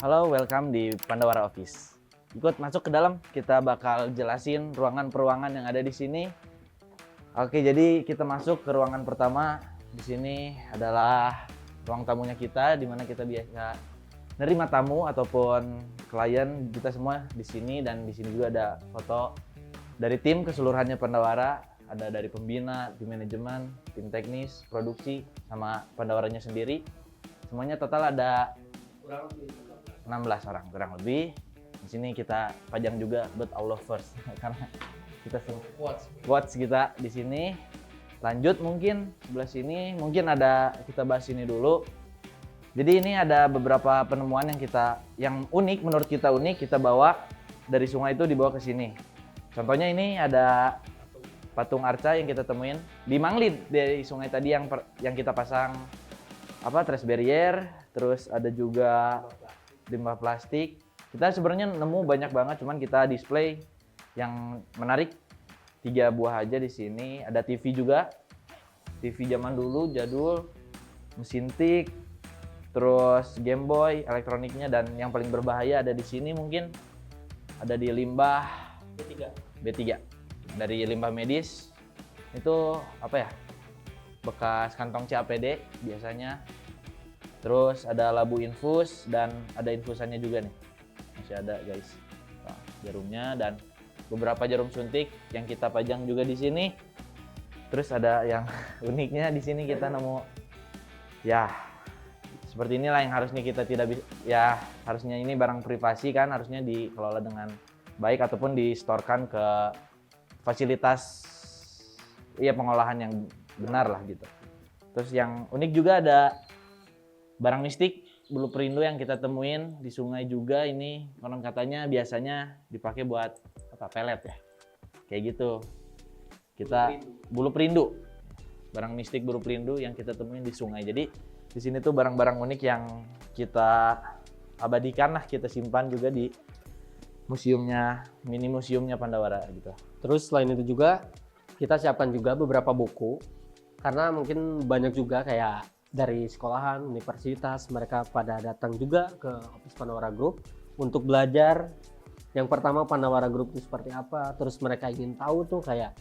Halo, welcome di Pandawara Office. Ikut masuk ke dalam, kita bakal jelasin ruangan-peruangan yang ada di sini. Oke, jadi kita masuk ke ruangan pertama. Di sini adalah ruang tamunya kita, di mana kita biasa nerima tamu ataupun klien kita semua di sini, dan di sini juga ada foto dari tim keseluruhannya Pandawara, ada dari pembina, tim manajemen, tim teknis, produksi, sama Pandawaranya sendiri. Semuanya total ada Kurang lebih 16 orang kurang lebih. Di sini kita pajang juga but Allah first karena kita quotes kita di sini. Lanjut mungkin sebelah sini mungkin ada kita bahas ini dulu. Jadi ini ada beberapa penemuan yang unik, menurut kita unik, kita bawa dari sungai itu dibawa ke sini. Contohnya ini ada patung arca yang kita temuin di Manglid dari sungai tadi yang kita pasang trash barrier, terus ada juga limbah plastik. Kita sebenarnya nemu banyak banget, cuman kita display yang menarik 3 buah aja di sini. Ada TV juga, TV zaman dulu jadul, mesin tik, terus Game Boy, elektroniknya, dan yang paling berbahaya ada di sini mungkin ada di limbah B3 dari limbah medis. Itu bekas kantong CAPD biasanya. Terus ada labu infus dan ada infusannya juga nih. Masih ada guys. Nah, jarumnya dan beberapa jarum suntik yang kita pajang juga di sini. Terus ada yang uniknya di sini kita nemu seperti inilah yang harusnya kita tidak bisa, harusnya ini barang privasi kan, harusnya dikelola dengan baik ataupun distorkan ke fasilitas pengolahan yang benar lah gitu. Terus yang unik juga ada barang mistik bulu perindu yang kita temuin di sungai juga. Ini konon katanya biasanya dipakai buat pelet ya, kayak gitu. Kita bulu perindu, barang mistik bulu perindu yang kita temuin di sungai. Jadi di sini tuh barang-barang unik yang kita abadikan lah, kita simpan juga di museumnya, mini museumnya Pandawara gitu. Terus selain itu juga kita siapkan juga beberapa buku, karena mungkin banyak juga kayak dari sekolahan, universitas, mereka pada datang juga ke Office Pandawara Group untuk belajar. Yang pertama Pandawara Group itu seperti apa, terus mereka ingin tahu tuh kayak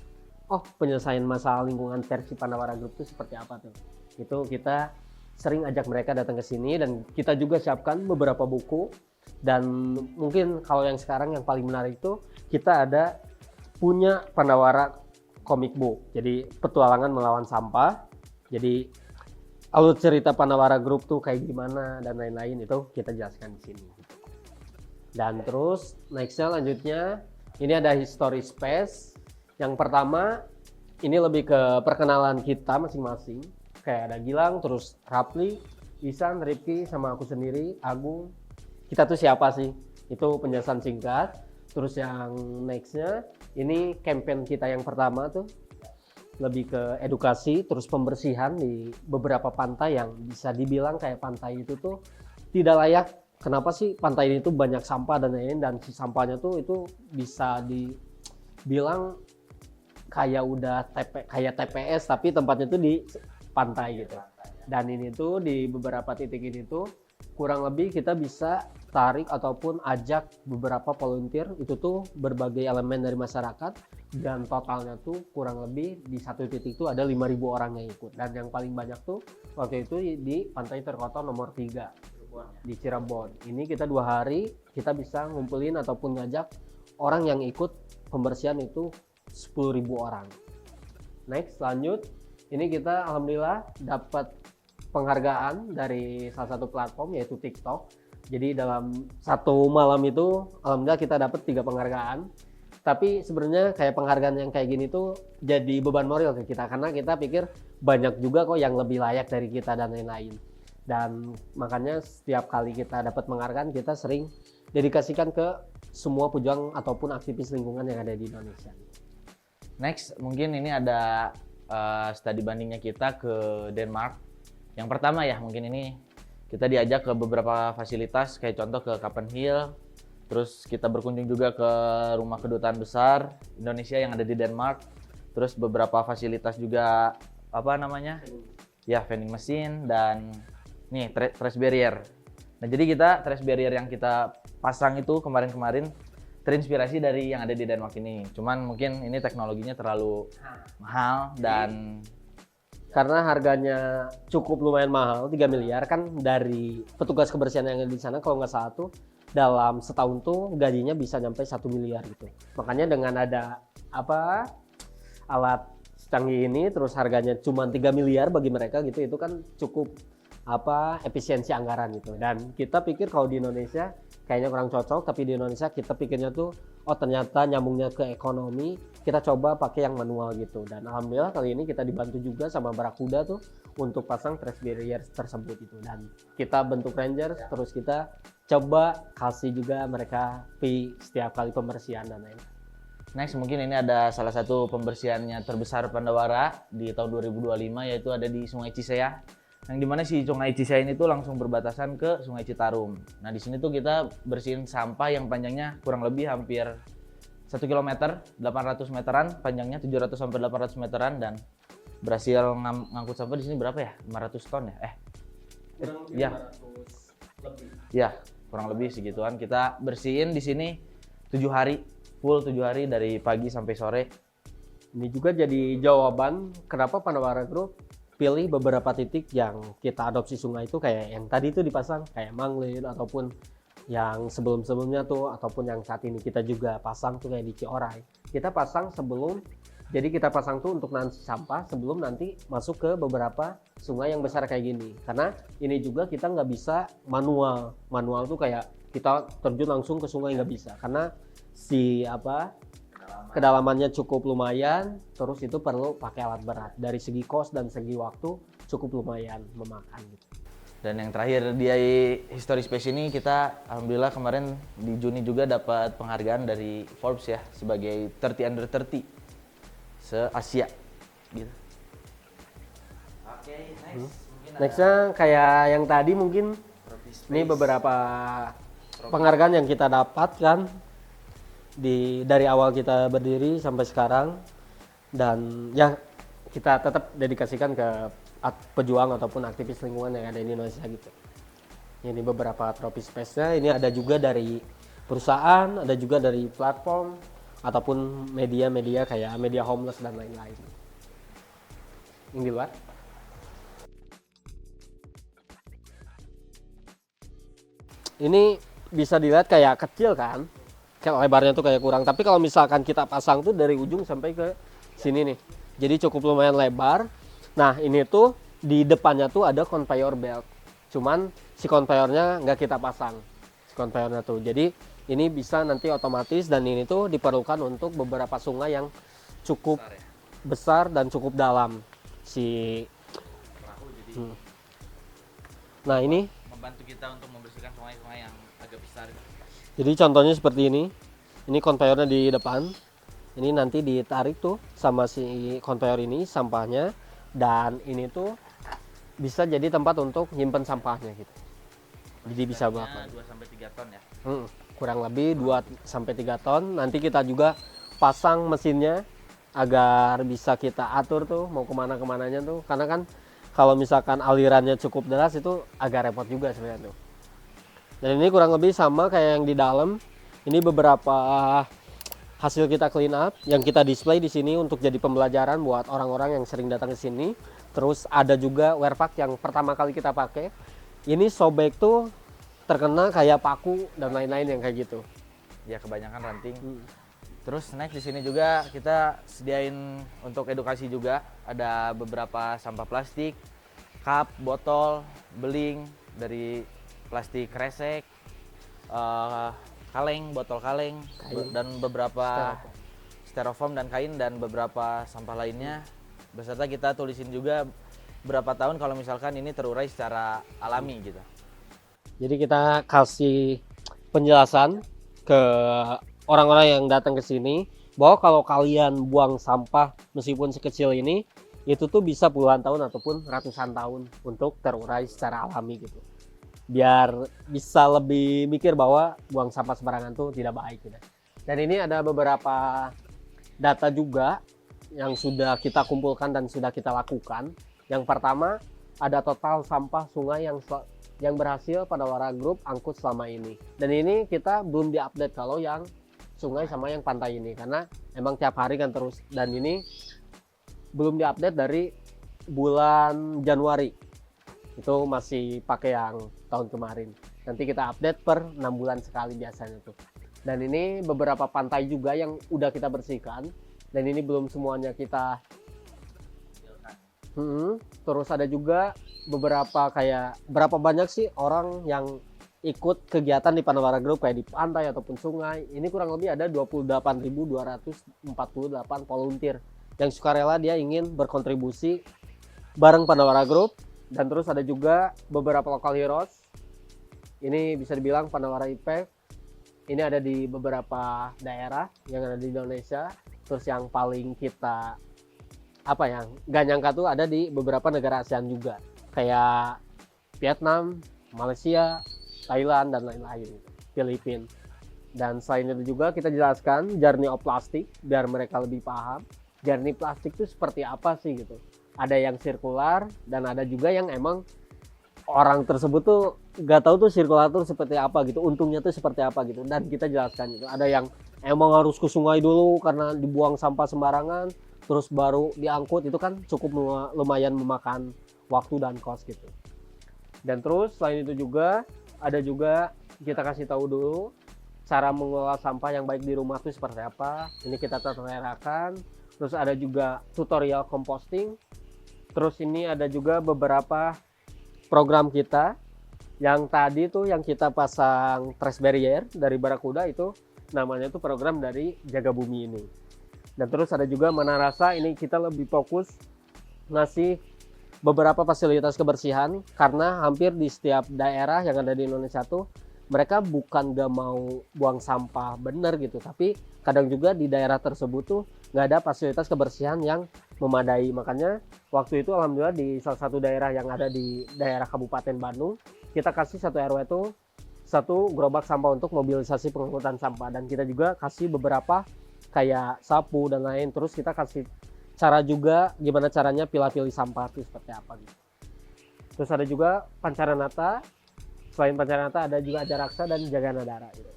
penyelesaian masalah lingkungan versi Pandawara Group itu seperti apa tuh. Itu kita sering ajak mereka datang ke sini, dan kita juga siapkan beberapa buku. Dan mungkin kalau yang sekarang yang paling menarik itu kita ada punya Pandawara comic book. Jadi petualangan melawan sampah. Jadi alur cerita Pandawara Group tuh kayak gimana dan lain-lain, itu kita jelaskan di sini. Dan terus nextnya lanjutnya ini ada history space. Yang pertama ini lebih ke perkenalan kita masing-masing. Kayak ada Gilang, terus Rapli, Isan, Rifki, sama aku sendiri, Agung. Kita tuh siapa sih? Itu penjelasan singkat. Terus yang nextnya ini campaign kita yang pertama tuh lebih ke edukasi, terus pembersihan di beberapa pantai yang bisa dibilang kayak pantai itu tuh tidak layak. Kenapa sih pantai ini tuh banyak sampah dan lain-lain, dan si sampahnya tuh itu bisa dibilang kayak udah kayak TPS tapi tempatnya tuh di pantai gitu. Dan ini tuh di beberapa titik ini tuh kurang lebih kita bisa tarik ataupun ajak beberapa volunteer, itu tuh berbagai elemen dari masyarakat, dan totalnya tuh kurang lebih di satu titik tuh ada 5.000 orang yang ikut. Dan yang paling banyak tuh waktu itu di Pantai Terkotor nomor 3 di Cirebon. Ini kita 2 hari kita bisa ngumpulin ataupun ngajak orang yang ikut pembersihan itu 10.000 orang. Next lanjut, ini kita alhamdulillah dapat penghargaan dari salah satu platform yaitu TikTok. Jadi dalam satu malam itu alhamdulillah kita dapat 3 penghargaan. Tapi sebenarnya kayak penghargaan yang kayak gini tuh jadi beban moral ke kita, karena kita pikir banyak juga kok yang lebih layak dari kita dan lain-lain. Dan makanya setiap kali kita dapat penghargaan kita sering dedikasikan ke semua pejuang ataupun aktivis lingkungan yang ada di Indonesia. Next mungkin ini ada studi bandingnya kita ke Denmark. Yang pertama mungkin ini kita diajak ke beberapa fasilitas, kayak contoh ke Kapenhill, terus kita berkunjung juga ke rumah kedutaan besar Indonesia yang ada di Denmark, terus beberapa fasilitas juga vending machine, dan nih trash barrier. Nah, jadi kita trash barrier yang kita pasang itu kemarin-kemarin terinspirasi dari yang ada di Denmark ini. Cuman mungkin ini teknologinya terlalu mahal dan karena harganya cukup lumayan mahal, 3 miliar kan dari petugas kebersihan yang ada di sana kalau nggak salah tuh dalam setahun tuh gajinya bisa nyampe 1 miliar gitu. Makanya dengan ada alat canggih ini terus harganya cuma 3 miliar bagi mereka gitu, itu kan cukup efisiensi anggaran gitu. Dan kita pikir kalau di Indonesia kayaknya kurang cocok, tapi di Indonesia kita pikirnya tuh ternyata nyambungnya ke ekonomi, kita coba pakai yang manual gitu. Dan alhamdulillah kali ini kita dibantu juga sama Barakuda tuh untuk pasang trash barrier tersebut gitu. Dan kita bentuk Rangers, terus kita coba kasih juga mereka fee setiap kali pembersihan dan lain-lain. next mungkin ini ada salah satu pembersihannya terbesar Pandawara di tahun 2025, yaitu ada di Sungai Cisea. Yang dimana si Sungai Cisea ini tuh langsung berbatasan ke Sungai Citarum. Nah, di sini tuh kita bersihin sampah yang panjangnya kurang lebih hampir 1 km, 800 meteran, panjangnya 700 sampai 800 meteran, dan berhasil ngangkut sampah di sini berapa ya? 500 ton ya? Ya. Ya, kurang lebih segituan. Kita bersihin di sini 7 hari, full 7 hari dari pagi sampai sore. Ini juga jadi jawaban kenapa Pandawara Group pilih beberapa titik yang kita adopsi sungai itu kayak yang tadi itu dipasang kayak Manglin, ataupun yang sebelum-sebelumnya tuh, ataupun yang saat ini kita juga pasang tuh kayak di Cioray. Kita pasang sebelum, jadi kita pasang tuh untuk nanti sampah sebelum nanti masuk ke beberapa sungai yang besar kayak gini. Karena ini juga kita nggak bisa manual tuh kayak kita terjun langsung ke sungai, nggak bisa karena si kedalamannya cukup lumayan, terus itu perlu pakai alat berat. Dari segi cost dan segi waktu cukup lumayan memakan gitu. Dan yang terakhir di History Space ini kita alhamdulillah kemarin di Juni juga dapat penghargaan dari Forbes ya sebagai 30 under 30 se-Asia gitu. Oke, next. Nextnya kayak yang tadi mungkin ini beberapa penghargaan yang kita dapatkan dari awal kita berdiri sampai sekarang, dan ya kita tetap dedikasikan ke pejuang ataupun aktivis lingkungan yang ada di Indonesia gitu. Ini beberapa trophy space-nya, ini ada juga dari perusahaan, ada juga dari platform ataupun media-media kayak media homeless dan lain-lain. Yang di luar. Ini bisa dilihat kayak kecil kan? Kayak lebarnya tuh kayak kurang, tapi kalau misalkan kita pasang tuh dari ujung sampai ke sini nih, jadi cukup lumayan lebar. Nah, ini tuh di depannya tuh ada conveyor belt, cuman si conveyornya nggak kita pasang, si conveyornya tuh. Jadi ini bisa nanti otomatis, dan ini tuh diperlukan untuk beberapa sungai yang cukup besar dan cukup dalam si Nah, ini membantu kita untuk membersihkan sungai-sungai yang agak besar. jadi contohnya seperti ini conveyornya di depan, ini nanti ditarik tuh sama si conveyor ini sampahnya, dan ini tuh bisa jadi tempat untuk nyimpen sampahnya gitu. Jadi bisa berapa? 2 sampai 3 ton ya. Kurang lebih 2 sampai 3 ton. Nanti kita juga pasang mesinnya agar bisa kita atur tuh mau kemana-kemananya tuh, karena kan kalau misalkan alirannya cukup deras itu agak repot juga sebenarnya tuh. Dan ini kurang lebih sama kayak yang di dalam. Ini beberapa hasil kita clean up yang kita display di sini untuk jadi pembelajaran buat orang-orang yang sering datang ke sini. Terus ada juga wear pack yang pertama kali kita pakai. Ini sobek tuh terkena kayak paku dan lain-lain yang kayak gitu. Ya, kebanyakan ranting. Terus next di sini juga kita sediain untuk edukasi juga, ada beberapa sampah plastik, cup, botol, beling dari plastik kresek, kaleng, botol kaleng, dan beberapa styrofoam dan kain, dan beberapa sampah lainnya. Beserta kita tulisin juga berapa tahun kalau misalkan ini terurai secara alami gitu. Jadi kita kasih penjelasan ke orang-orang yang datang ke sini bahwa kalau kalian buang sampah meskipun sekecil ini, itu tuh bisa puluhan tahun ataupun ratusan tahun untuk terurai secara alami gitu. Biar bisa lebih mikir bahwa buang sampah sembarangan tuh tidak baik gitu. Dan ini ada beberapa data juga yang sudah kita kumpulkan dan sudah kita lakukan. Yang pertama, ada total sampah sungai yang yang berhasil Panawara Group angkut selama ini. Dan ini kita belum diupdate kalau yang sungai sama yang pantai ini, karena emang tiap hari kan terus, dan ini belum diupdate dari bulan Januari, itu masih pakai yang tahun kemarin. Nanti kita update per 6 bulan sekali biasanya tuh. Dan ini beberapa pantai juga yang udah kita bersihkan, dan ini belum semuanya kita terus ada juga beberapa kayak berapa banyak sih orang yang ikut kegiatan di Panawara Group kayak di pantai ataupun sungai. Ini kurang lebih ada 28.248 volunteer yang sukarela dia ingin berkontribusi bareng Panawara Group. Dan terus ada juga beberapa local heroes. Ini bisa dibilang Panawara Impact. Ini ada di beberapa daerah yang ada di Indonesia. Terus yang paling kita gak nyangka tuh ada di beberapa negara ASEAN juga, kayak Vietnam, Malaysia, Thailand, dan lain-lain, Filipina. Dan selain itu juga kita jelaskan journey of plastik biar mereka lebih paham journey plastik itu seperti apa sih gitu. Ada yang sirkular dan ada juga yang emang orang tersebut tuh gak tahu tuh sirkular tuh seperti apa gitu, untungnya tuh seperti apa gitu, dan kita jelaskan gitu. Ada yang emang harus ke sungai dulu karena dibuang sampah sembarangan, terus baru diangkut, itu kan cukup lumayan memakan waktu dan cost gitu. Dan terus selain itu juga ada juga kita kasih tahu dulu cara mengelola sampah yang baik di rumah itu seperti apa. Ini kita terangkan. Terus ada juga tutorial composting. Terus ini ada juga beberapa program kita yang tadi tuh yang kita pasang trash barrier dari Barakuda, itu namanya tuh program dari Jaga Bumi ini. Dan terus ada juga Manarasa, ini kita lebih fokus ngasih beberapa fasilitas kebersihan, karena hampir di setiap daerah yang ada di Indonesia tuh mereka bukan gak mau buang sampah bener gitu, tapi kadang juga di daerah tersebut tuh nggak ada fasilitas kebersihan yang memadai. Makanya waktu itu alhamdulillah di salah satu daerah yang ada di daerah Kabupaten Bandung, kita kasih satu RW tuh satu gerobak sampah untuk mobilisasi pengangkutan sampah, dan kita juga kasih beberapa kayak sapu dan lain. Terus kita kasih cara juga gimana caranya pilih-pilih sampah itu seperti apa gitu. Terus ada juga Pancaranata. Selain Pancaranata ada juga Ajaraksa dan Jaga Nadara gitu.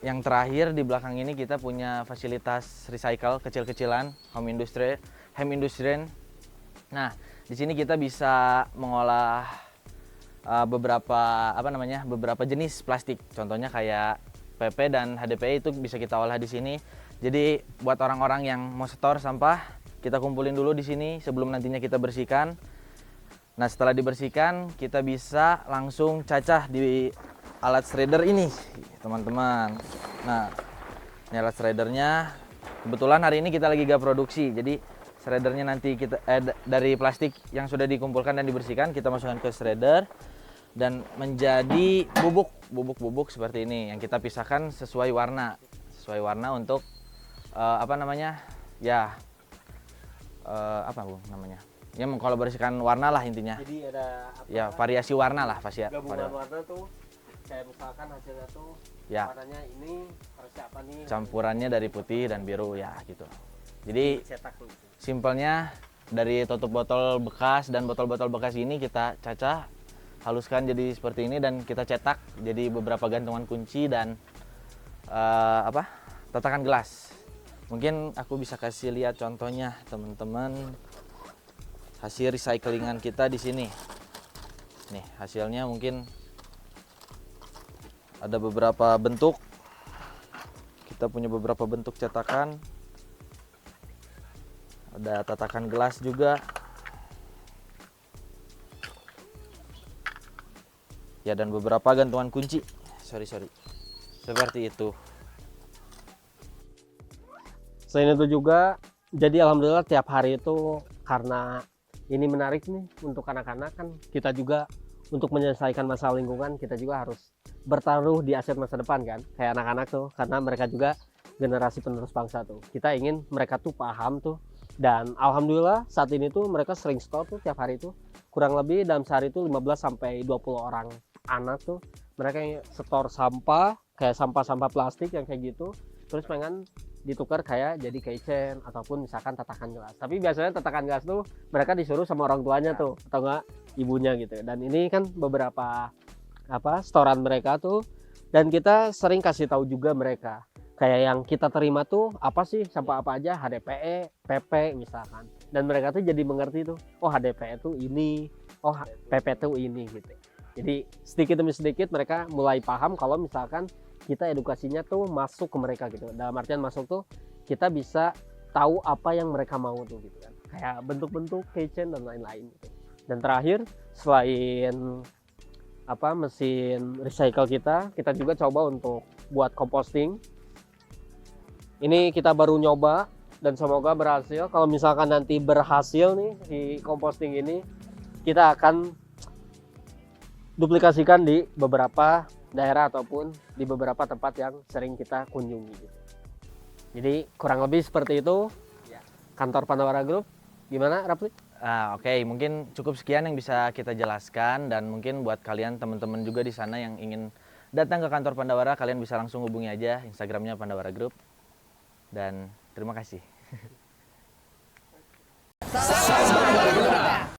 Yang terakhir di belakang ini kita punya fasilitas recycle kecil-kecilan, home industry. Nah, di sini kita bisa mengolah beberapa jenis plastik. Contohnya kayak PP dan HDPE itu bisa kita olah di sini. Jadi buat orang-orang yang mau setor sampah, kita kumpulin dulu di sini sebelum nantinya kita bersihkan. Nah, setelah dibersihkan kita bisa langsung cacah di alat shredder ini, teman-teman. Nah, ini alat shreddernya. Kebetulan hari ini kita lagi gak produksi, jadi shreddernya nanti kita dari plastik yang sudah dikumpulkan dan dibersihkan kita masukkan ke shredder dan menjadi bubuk seperti ini yang kita pisahkan sesuai warna untuk ya mengkolaborasikan warna lah intinya. Jadi ada variasi warna lah gabungan warna tuh, kayak misalkan hasilnya tuh warnanya ini versi apa nih, campurannya dari putih dan biru ya gitu. Jadi simpelnya dari tutup botol bekas dan botol-botol bekas ini kita cacah, haluskan jadi seperti ini, dan kita cetak jadi beberapa gantungan kunci dan tatakan gelas. Mungkin aku bisa kasih lihat contohnya teman-teman, hasil recyclingan kita di sini. Nih hasilnya mungkin ada beberapa bentuk. Kita punya beberapa bentuk cetakan. Ada tatakan gelas juga. Ya, dan beberapa gantungan kunci. Seperti itu. Selain itu juga, jadi alhamdulillah tiap hari itu karena ini menarik nih untuk anak-anak, kan kita juga untuk menyelesaikan masalah lingkungan kita juga harus bertaruh di aset masa depan kan, kayak anak-anak tuh, karena mereka juga generasi penerus bangsa tuh. Kita ingin mereka tuh paham tuh, dan alhamdulillah saat ini tuh mereka sering store tuh tiap hari tuh kurang lebih dalam sehari itu 15 sampai 20 orang anak tuh mereka yang setor sampah kayak sampah-sampah plastik yang kayak gitu, terus pengen ditukar kayak jadi keychain ataupun misalkan tatakan gelas. Tapi biasanya tatakan gelas tuh mereka disuruh sama orang tuanya tuh atau enggak ibunya gitu. Dan ini kan beberapa storan mereka tuh, dan kita sering kasih tahu juga mereka kayak yang kita terima tuh apa sih, sampah apa aja, HDPE, PP misalkan. Dan mereka tuh jadi mengerti tuh, oh HDPE tuh ini, oh PP tuh ini gitu. Jadi sedikit demi sedikit mereka mulai paham kalau misalkan kita edukasinya tuh masuk ke mereka gitu. Dalam artian masuk tuh kita bisa tahu apa yang mereka mau tuh gitu kan. Kayak bentuk-bentuk keychain dan lain-lain gitu. Dan terakhir, selain mesin recycle kita juga coba untuk buat composting. Ini kita baru nyoba dan semoga berhasil. Kalau misalkan nanti berhasil nih di composting ini, kita akan duplikasikan di beberapa daerah ataupun di beberapa tempat yang sering kita kunjungi gitu. Jadi kurang lebih seperti itu kantor Pandawara Group. Gimana, Rapli? Oke, mungkin cukup sekian yang bisa kita jelaskan, dan mungkin buat kalian teman-teman juga di sana yang ingin datang ke kantor Pandawara, kalian bisa langsung hubungi aja Instagramnya Pandawara Group. Dan terima kasih.